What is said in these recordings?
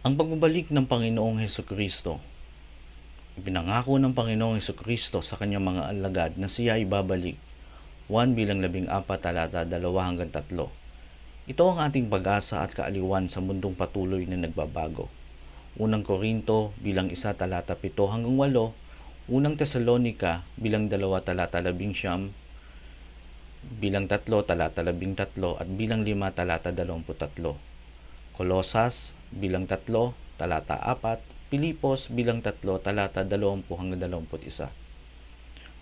Ang pagbabalik ng Panginoong Hesukristo. Ipinangako ng Panginoong Hesukristo sa kanyang mga alagad na siya ay babalik. 1:14 talata 2-3. Ito ang ating pag-asa at kaaliwan sa mundong patuloy na nagbabago. Unang Korinto 1 talata 7-8, Unang Tesalonika 2 talata 11, 3 talata 13 at 5 talata 23. Kolosas 3 talata 4, Pilipos 3 talata 20-21.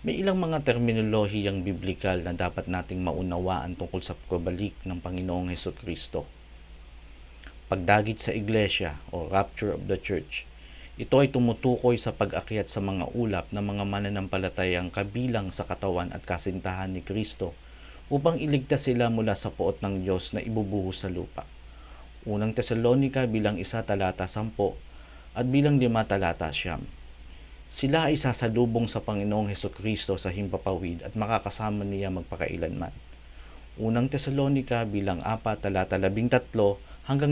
May ilang mga terminolohiyang biblikal na dapat nating maunawaan tungkol sa pagbabalik ng Panginoong Hesukristo. Pagdagit sa iglesia o rapture of the church. Ito ay tumutukoy sa pag-akyat sa mga ulap ng mga mananampalatayang kabilang sa katawan at kasintahan ni Kristo upang iligtas sila mula sa poot ng Diyos na ibubuhos sa lupa. Unang Tesalonika 1 talata 10 at 5 talata 9. Sila ay sasalubong sa Panginoong Hesukristo sa himpapawid at makakasama niya magpakailanman. Unang Tesalonika 4 talata 13-18 at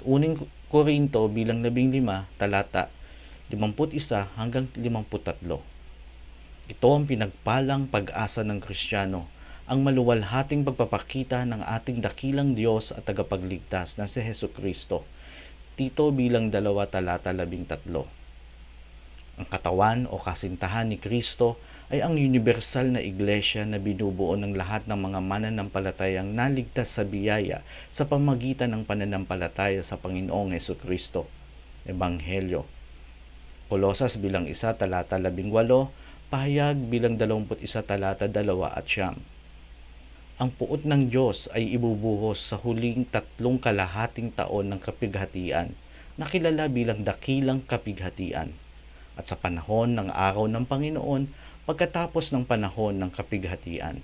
Unang Korinto 15 talata 51-53. Ito ang pinagpalang pag-asa ng Kristiyano, ang maluwalhating pagpapakita ng ating dakilang Diyos at tagapagligtas na si Hesukristo. Tito 2 talata 13. Ang katawan o kasintahan ni Kristo ay ang universal na iglesia na binubuo ng lahat ng mga mananampalatayang naligtas sa biyaya sa pamamagitan ng pananampalataya sa Panginoong Hesukristo. Ebanghelyo. Kolosas 1 talata 18, Pahayag 21 talata 2 at 9. Ang puot ng Diyos ay ibubuhos sa huling 3 kalahating taon ng kapighatian, na kilala bilang dakilang kapighatian, at sa panahon ng araw ng Panginoon pagkatapos ng panahon ng kapighatian.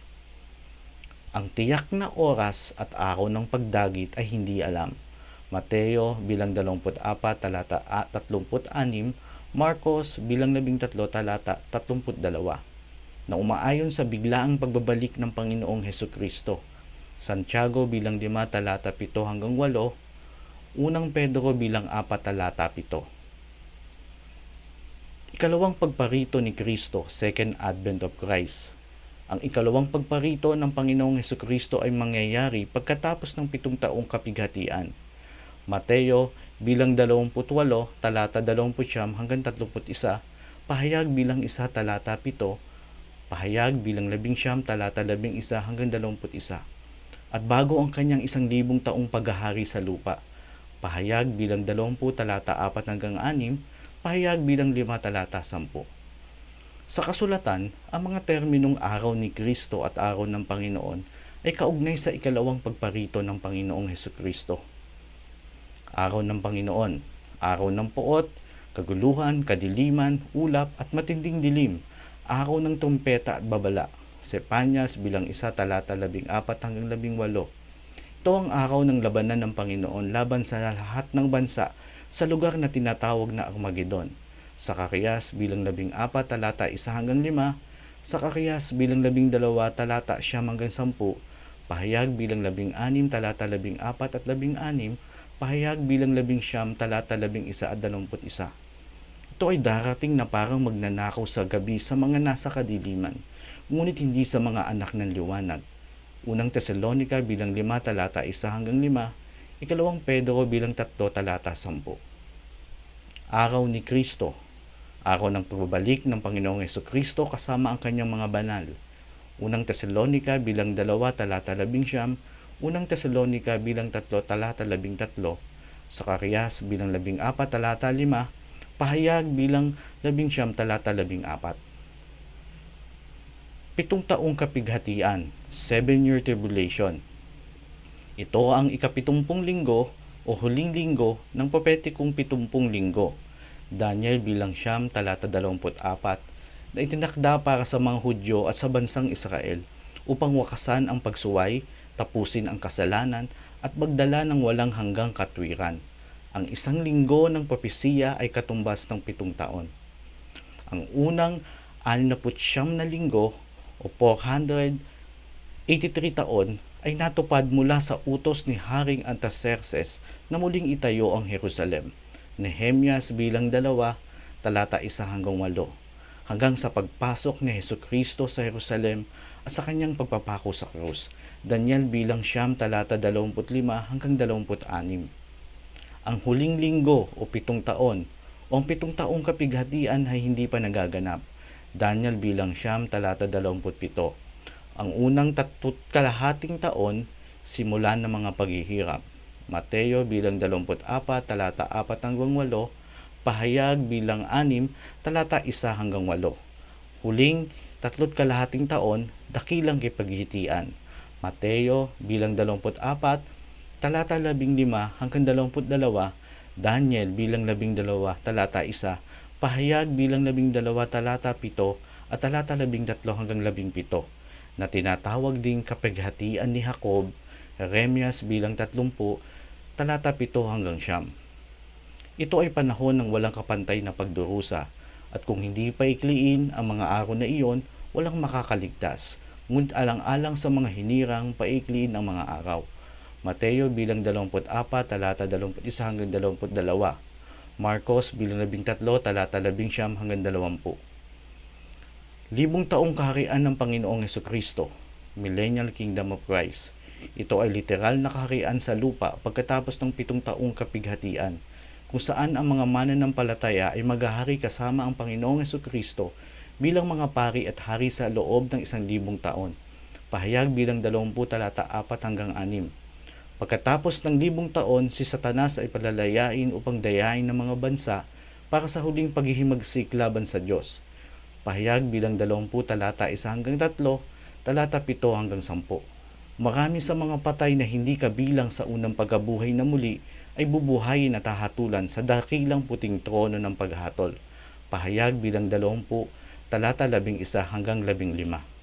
Ang tiyak na oras at araw ng pagdagit ay hindi alam. Mateo 24 talata 36, Marcos 13 talata 32, na umaayon sa biglaang pagbabalik ng Panginoong Hesukristo. Santiago 5 talata 7-8, Unang Pedro 4 talata 7. Ikalawang pagparito ni Kristo, Second Advent of Christ. Ang ikalawang pagparito ng Panginoong Hesukristo ay mangyayari pagkatapos ng 7 taong kapighatian. Mateo 28 talata 29-31, Pahayag 1 talata 7, Pahayag 19 talata 11-21. At bago ang kanyang 1,000 taong paghahari sa lupa. Pahayag 20 talata 4-6, Pahayag 5 talata 10. Sa kasulatan, ang mga terminong araw ni Kristo at araw ng Panginoon ay kaugnay sa ikalawang pagparito ng Panginoong Hesukristo. Araw ng Panginoon, araw ng poot, kaguluhan, kadiliman, ulap at matinding dilim, araw ng trumpeta at babala. Sepanyas 1 talata 14-18. Ito ang araw ng labanan ng Panginoon laban sa lahat ng bansa sa lugar na tinatawag na Armageddon. Sakarias 14 talata 1-5, Sakarias 12 talata 9-10, Pahayag 16 talata 14 at 16, Pahayag 19 talata 11 at 21. Ito ay darating na parang magnanakaw sa gabi sa mga nasa kadiliman, ngunit hindi sa mga anak ng liwanag. Unang Tesalonika 5 talata 1-5, Ikalawang Pedro 3 talata 10. Araw ni Kristo, araw ng pagbabalik ng Panginoong Hesukristo kasama ang kanyang mga banal. Unang Tesalonika 2 talata 11, Unang Tesalonika 3 talata 13, Sakarias 14 talata 5, Pahayag 19 talata 14. 7 taong kapighatian, 7-year tribulation. Ito ang ika-70 linggo o huling linggo ng propetikong 70 linggo. Daniel 9 talata 24, na itinakda para sa mga Hudyo at sa bansang Israel upang wakasan ang pagsuway, tapusin ang kasalanan at magdala ng walang hanggang katwiran. Ang 1 linggo ng propesiya ay katumbas ng 7 taon. Ang unang 69 na linggo o 483 taon ay natupad mula sa utos ni Haring Artaxerxes na muling itayo ang Jerusalem. Nehemyas bilang 2, talata 1 hanggang 8, hanggang sa pagpasok ni Hesukristo sa Jerusalem at sa kanyang pagpapako sa krus. Daniel bilang 9, talata 25 hanggang 26. Ang huling linggo o 7 taon o ang 7 taong kapighatian ay hindi pa nagaganap. Daniel bilang 9, talata 27. Ang unang 3 kalahating taon, simulan ng mga paghihirap. Mateo bilang 24, talata 4 hanggang 8, Pahayag bilang 6, talata 1 hanggang 8. Huling 3 kalahating taon, dakilang kipaghihitian. Mateo bilang 24, talata 15 hanggang 22, Daniel bilang 12, talata 1, Pahayag bilang 12, talata 7 at talata 13 hanggang 17, na tinatawag ding kapighatian ni Jacob, Jeremias bilang 30, talata 7 hanggang 9. Ito ay panahon ng walang kapantay na pagdurusa, at kung hindi paikliin ang mga araw na iyon, walang makakaligtas. Ngunit alang-alang sa mga hinirang, paikliin ang mga araw. Mateo bilang 24, talata 21 hanggang 22, Marcos bilang 13, talata 11 hanggang 20. Libong taong kaharian ng Panginoong Hesukristo, Millennial Kingdom of Christ. Ito ay literal na kaharian sa lupa pagkatapos ng 7 taong kapighatian, kung saan ang mga mananampalataya ay maghahari kasama ang Panginoong Hesukristo bilang mga pari at hari sa loob ng 1,000 taon. Pahayag bilang 20, talata 4 hanggang 6. Pagkatapos ng 1,000 taon, si Satanas ay palalayain upang dayain ng mga bansa para sa huling paghihimagsik laban sa Diyos. Pahayag bilang 20, talata 1 hanggang 3, talata 7 hanggang 10. Marami sa mga patay na hindi kabilang sa unang pagkabuhay na muli ay bubuhayin at hahatulan sa dakilang puting trono ng paghatol. Pahayag bilang 20, talata 11 hanggang 15.